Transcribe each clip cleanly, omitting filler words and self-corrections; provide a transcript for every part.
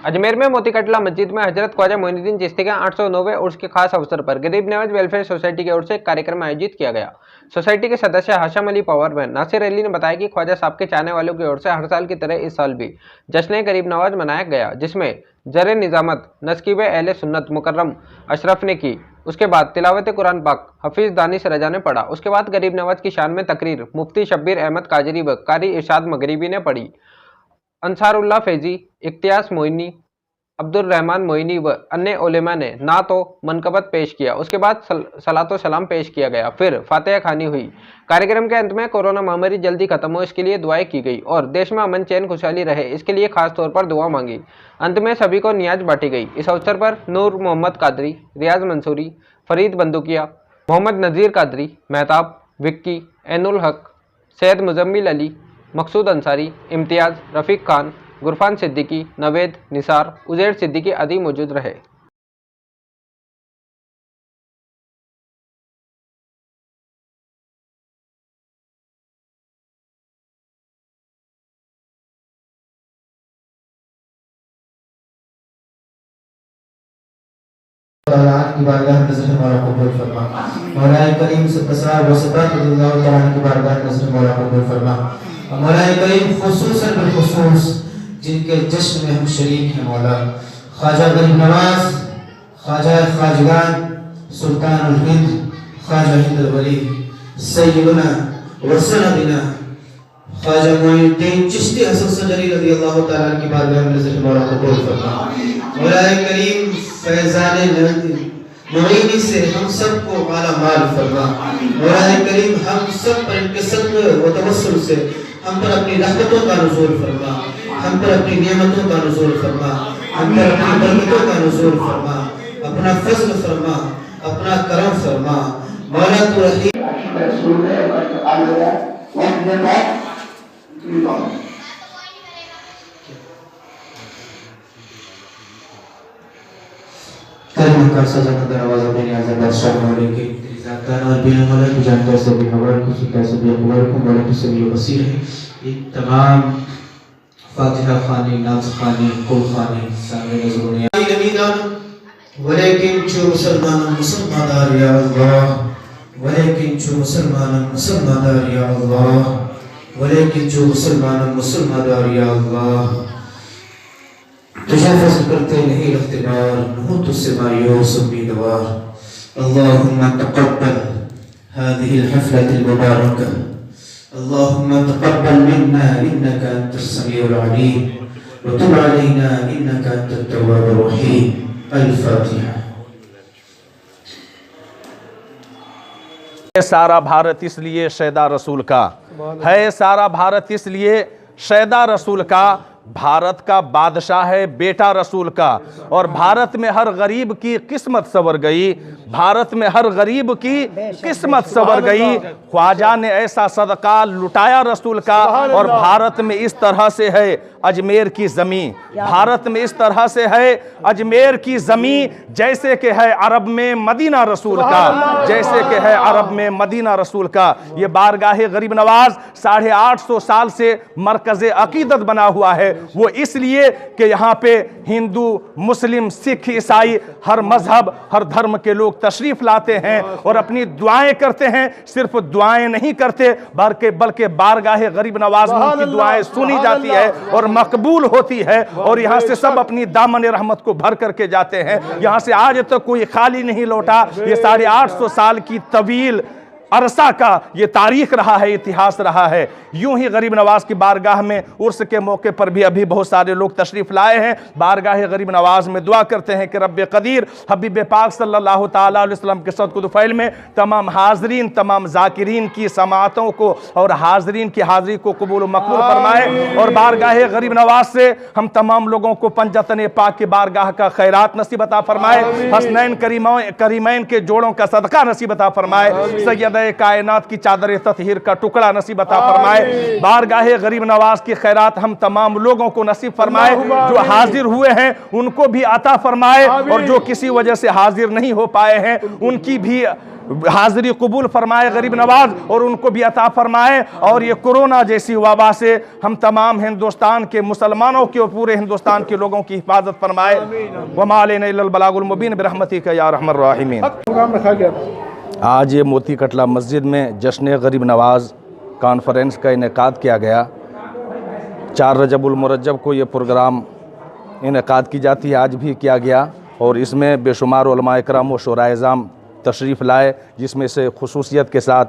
अजमेर में मोतीकटला मस्जिद में हजरत ख्वाजा मोइनुद्दीन चिश्ती के 809वें उर्स के खास अवसर पर गरीब नवाज वेलफेयर सोसाइटी की ओर से एक कार्यक्रम आयोजित किया गया। सोसाइटी के सदस्य हाशम अली पवार नासिर अली ने बताया कि ख्वाजा साहब के चाहने वालों की ओर से हर साल की तरह इस साल भी जश्न गरीब नवाज मनाया गया, जिसमें जरे निजामत नस्कीब अहले सुन्नत मुकर्रम अशरफ ने की। उसके बाद तिलावत कुरान पाक हफीज दानिश रजा ने पढ़ा। उसके बाद गरीब नवाज की शान में तकरीर मुफ्ती शब्बीर अहमद काजरी व कारी इरशाद मगरिबी ने पढ़ी। अंसारुल्लाह फैजी, इख्तियास मोइनी, अब्दुल रहमान मोइनी व अन्य उलेमा ने नात व मनकबत पेश किया। उसके बाद सलातो सलाम पेश किया गया, फिर फातिहा खानी हुई। कार्यक्रम के अंत में कोरोना महामारी जल्दी खत्म हो इसके लिए दुआएं की गई और देश में अमन चैन खुशहाली रहे इसके लिए खास तौर पर दुआ मांगी। अंत में सभी को नियाज बांटी गई। इस अवसर पर नूर मोहम्मद कादरी, रियाज मंसूरी, फरीद बंदूकिया, मोहम्मद नज़ीर कादरी, मेहताब, विक्की, एनुल हक, सैयद मुजम्मिल अली, मकसूद अंसारी, इम्तियाज़, रफ़ीक खान, गुरफान सिद्दीकी, नवेद, निसार, उजैर सिद्दीकी आदि मौजूद रहे। की बारगाह में नज़र मौला कबूल फरमा। मौला करीम से कसरा वसबत अल्लाह तआला की बारगाह में नज़र मौला कबूल फरमा। मौला करीम खुसूसन बिलखुसूस जिनके जश्न में हम शरीक हैं मौला, ख्वाजा गरीब नवाज, ख्वाजा ख्वाजगान, सुल्तानुल हिंद, ख्वाजा हिंदुल वली, सय्यदना व सनदना ख्वाजा मोइनुद्दीन चिश्ती हसन सजरी रज़ियल्लाहु तआला की बारगाह में नज़र मौला कबूल फरमा। मौला करीम फैज़ान मोइनी से हम सबको माला माल फरमा। मौला करीम हम सब पर इनके सदक़े व तवस्सुल से हम पर अपनी रहमतों का नुज़ूल फरमा, हम पर अपनी नेमतों का नुज़ूल फरमा, हम पर अपनी बरकतों का नुज़ूल फरमा, अपना फज़्ल फरमा, अपना करम फरमा। मौला तू रहीम कर सजा दरवाजा में आजा बादशाह मौले के ज़ातान और बिना मौला की जानता से भी हवाल को सुनता से भी अकबर को मौला की सभी वसीर है। इन तमाम फातिहा खानी, नाज़ खानी, कुल खानी सामने नज़र ने वलेकिन जो मुसलमान या अल्लाह, वलेकिन जो मुसलमान या अल्लाह, वलेकिन जो मुसलमान या अल्लाह, तुझे फज़ल करते नहीं रखते बार, नहू तुझसे मायूस उम्मीदवार। अल्लाहुम्मा तक़ब्बल हादिहिल हफ़लतिल मुबारका, अल्लाहुम्मा तक़ब्बल मिन्ना इन्नका अंतस समीउल अलीम व तुब अलैना इन्नका अंतत तव्वाबुर रहीम। अल-फ़ातिहा। सारा भारत इसलिए शैदा रसूल का है, सारा भारत इसलिए शैदा रसूल का, भारत का बादशाह है बेटा रसूल का। और भारत में हर गरीब की किस्मत संवर गई, भारत में हर गरीब की किस्मत संवर गई। ख्वाजा ने ऐसा सदका लुटाया रसूल का। और भारत में इस तरह से है अजमेर की ज़मीं, भारत में इस तरह से है अजमेर की ज़मीं जैसे कि है अरब में मदीना रसूल का, जैसे कि है अरब में मदीना रसूल का। ये बारगाह गरीब नवाज 850 साल से मरकज़ अकीदत बना हुआ है। वो इसलिए कि यहाँ पे हिंदू, मुस्लिम, सिख, ईसाई हर मजहब, हर धर्म के लोग तशरीफ लाते हैं और अपनी दुआएं करते हैं। सिर्फ दुआएं नहीं करते बल्कि बारगाह गरीब नवाज में उनकी दुआएं सुनी जाती है और मकबूल होती है। और यहाँ से सब अपनी दामन रहमत को भर करके जाते हैं। यहाँ से आज तक कोई खाली नहीं लौटा। ये 850 साल की तवील अरसा का ये तारीख रहा है, इतिहास रहा है। यूं ही गरीब नवाज की बारगाह में उर्स के मौके पर भी अभी बहुत सारे लोग तशरीफ लाए हैं। बारगाह गरीब नवाज में दुआ करते हैं कि रब्बे कदीर हबीब पाक सल्लल्लाहु ताला अलैहि वसल्लम के सदक़ फ़ैल में तमाम हाजरीन, तमाम जाकिरीन की समातों को और हाजरीन की हाजिरी को कबूल मकबूल फरमाए। और बारगाह गरीब नवाज से हम तमाम लोगों को पंजतन पाक की बारगाह का खैरात नसीब अता फरमाए, हसनैन करीमैन के जोड़ों का सदका नसीब अता फरमाए, सैयद खुदाए कायनात की चादर ततहीर का टुकड़ा नसीब अता फरमाए। बारगाहे गरीब नवाज की खैरात हम तमाम लोगों को नसीब फरमाए। जो हाजिर हुए हैं उनको भी अता फरमाए और जो किसी वजह से हाजिर नहीं हो पाए हैं उनकी भी हाजिरी कबूल फरमाए गरीब नवाज और उनको भी अता फरमाए। और ये कोरोना जैसी वबा से हम तमाम हिंदुस्तान के मुसलमानों के और पूरे हिंदुस्तान के लोगों की हिफाजत फरमाए। वमा अलैना इल्लल बलागुल मुबीन बिरहमतिका या अरहमर राहिमीन। आज ये मोती कटला मस्जिद में जश्न गरीब नवाज कॉन्फ्रेंस का इनेकाद किया गया। 4 रजबुल मुरज्जब को ये प्रोग्राम इनेकाद की जाती है, आज भी किया गया और इसमें बेशुमार उलमा इकराम व शुराए-ए-इज़ाम तशरीफ़ लाए, जिसमें से खुसूसियत के साथ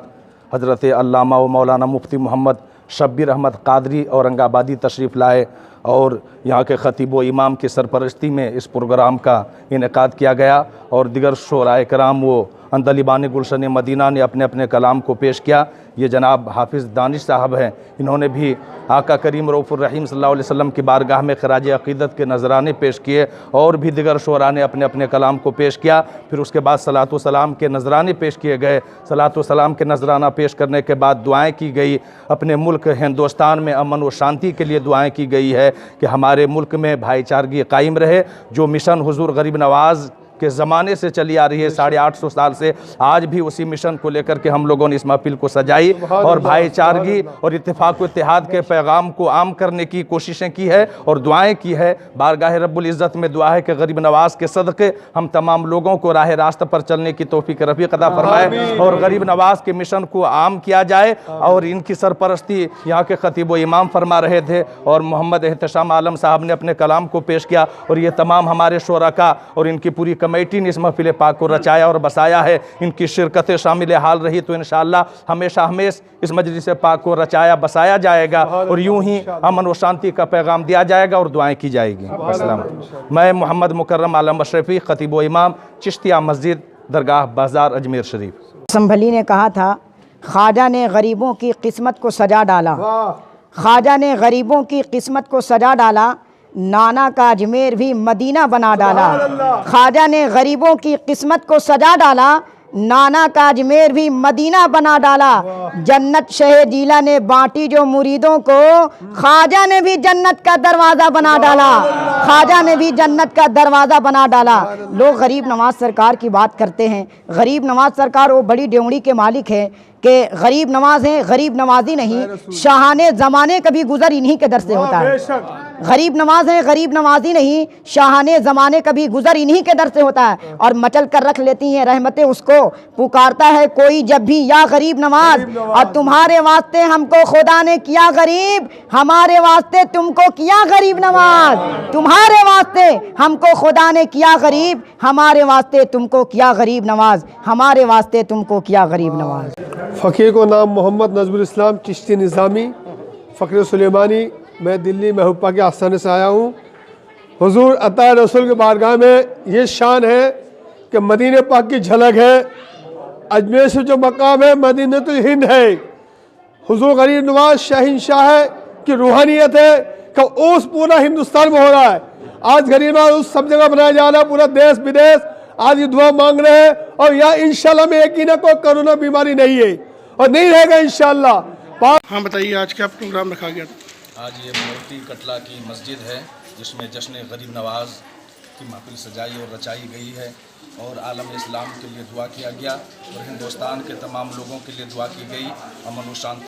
हज़रत अल्लामा व मौलाना मुफ्ती मोहम्मद शब्बीर अहमद क़ादरी औरंगाबादी तशरीफ़ लाए और यहाँ के ख़तीब व इमाम की सरपरस्ती में इस प्रोग्राम का इनेकाद किया गया और दिगर शुराए कराम व अंदलिबान गुलशन मदीना ने अपने अपने कलाम को पेश किया। ये जनाब हाफिज़ दानिश साहब हैं, इन्होंने भी आका करीम रऊफ़ुर रहीम सल्लल्लाहु अलैहि वसल्लम की बारगाह में खराज अक़ीदत के नजराने पेश किए और भी दिगर शुरा ने अपने अपने कलाम को पेश किया। फिर उसके बाद सलात व सलाम के नजराने पेश किए गए। सलात व सलाम के नजराना पेश करने के बाद दुआएँ की गई। अपने मुल्क हिंदुस्तान में अमन व शांति के लिए दुआएँ की गई है कि हमारे मुल्क में भाईचारगी कायम रहे। जो मिशन हुजूर गरीब नवाज़ के ज़माने से चली आ रही है 850 साल से, आज भी उसी मिशन को लेकर के हम लोगों ने इस महफिल को सजाई और भाईचारगी और इत्तेफाक व इत्तेहाद के पैगाम को आम करने की कोशिशें की है और दुआएं की है। बारगाह रब्बुल इज़्ज़त में दुआ है कि गरीब नवाज़ के सदक़े हम तमाम लोगों को राह रास्त पर चलने की तौफ़ीक़ रफ़ीक़ अता फरमाए और गरीब नवाज़ के मिशन को आम किया जाए। और इनकी सरपरस्ती यहाँ के ख़तीब व इमाम फरमा रहे थे और मोहम्मद एहतशाम आलम साहब ने अपने कलाम को पेश किया और ये तमाम हमारे शुरका और इनकी पूरी कमेटी ने इस महफिल पाक को रचाया और बसाया है। इनकी शिरकत शामिल हाल रही तो इंशाअल्लाह हमेशा हमेश इस मजलिस पाक को रचाया बसाया जाएगा और यूं ही अमन व शांति का पैगाम दिया जाएगा और दुआएं की जाएगी। अस्सलाम। मैं मोहम्मद मुकर्रम आलम अशरफी खतीब व इमाम चिश्तिया मस्जिद दरगाह बाज़ार अजमेर शरीफ। संभली ने कहा था, ख्वाजा ने गरीबों की किस्मत को सजा डाला, ख्वाजा ने गरीबों की किस्मत को सजा डाला, नाना का अजमेर भी मदीना बना डाला। ख्वाजा ने गरीबों की किस्मत को सजा डाला, नाना का अजमेर भी मदीना बना डाला। जन्नत शहे जीला ने बांटी जो मुरीदों को, ख्वाजा ने भी जन्नत का दरवाज़ा बना डाला, ख्वाजा ने भी जन्नत का दरवाज़ा बना डाला। लोग गरीब नवाज सरकार की बात करते हैं। गरीब नवाज सरकार वो बड़ी डेवड़ी के मालिक हैं कि गरीब नवाज हैं, गरीब नवाजी नहीं, शाहाने ज़माने कभी गुजर इन्हीं के दर से होता है। गरीब नवाज हैं, गरीब नवाजी नहीं, शाहाने ज़माने कभी गुजर इन्हीं के दर से होता है और मचल कर रख लेती हैं रहमतें उसको। पुकारता है कोई जब भी या गरीब नवाज, और तुम्हारे वास्ते हमको खुदा ने किया गरीब, हमारे वास्ते तुमको किया गरीब नवाज। तुम्हारे वास्ते हमको खुदा ने किया गरीब, हमारे वास्ते तुमको किया गरीब नवाज, हमारे वास्ते तुमको किया गरीब नवाज। फ़कीर को नाम मोहम्मद नज़रुल इस्लाम चिश्ती निज़ामी फ़कीर सुलेमानी, मैं दिल्ली महबूबा के आस्थाने से आया हूँ। हुजूर अता रसूल के बारगाह में ये शान है कि मदीने पाक की झलक है। अजमेर से जो मकाम है मदीनतुल हिंद है। हुजूर गरीब नवाज शहंशाह है कि रूहानियत है कि उस पूरा हिंदुस्तान में हो रहा है। आज गरीब नवाज उस सब जगह बनाया जा रहा है, पूरा देश विदेश आज ये दुआ मांग रहे हैं और यहाँ इंशाल्लाह में यकीन है कोई कोरोना बीमारी नहीं है और नहीं रहेगा इंशाल्लाह। हाँ बताइए, आज क्या प्रोग्राम रखा गया था? आज ये मोती कटला की मस्जिद है जिसमें जश्न गरीब नवाज की महफिल सजाई और रचाई गई है और आलम इस्लाम के लिए दुआ किया गया और हिंदुस्तान के तमाम लोगों के लिए दुआ की गई, अमन व शांति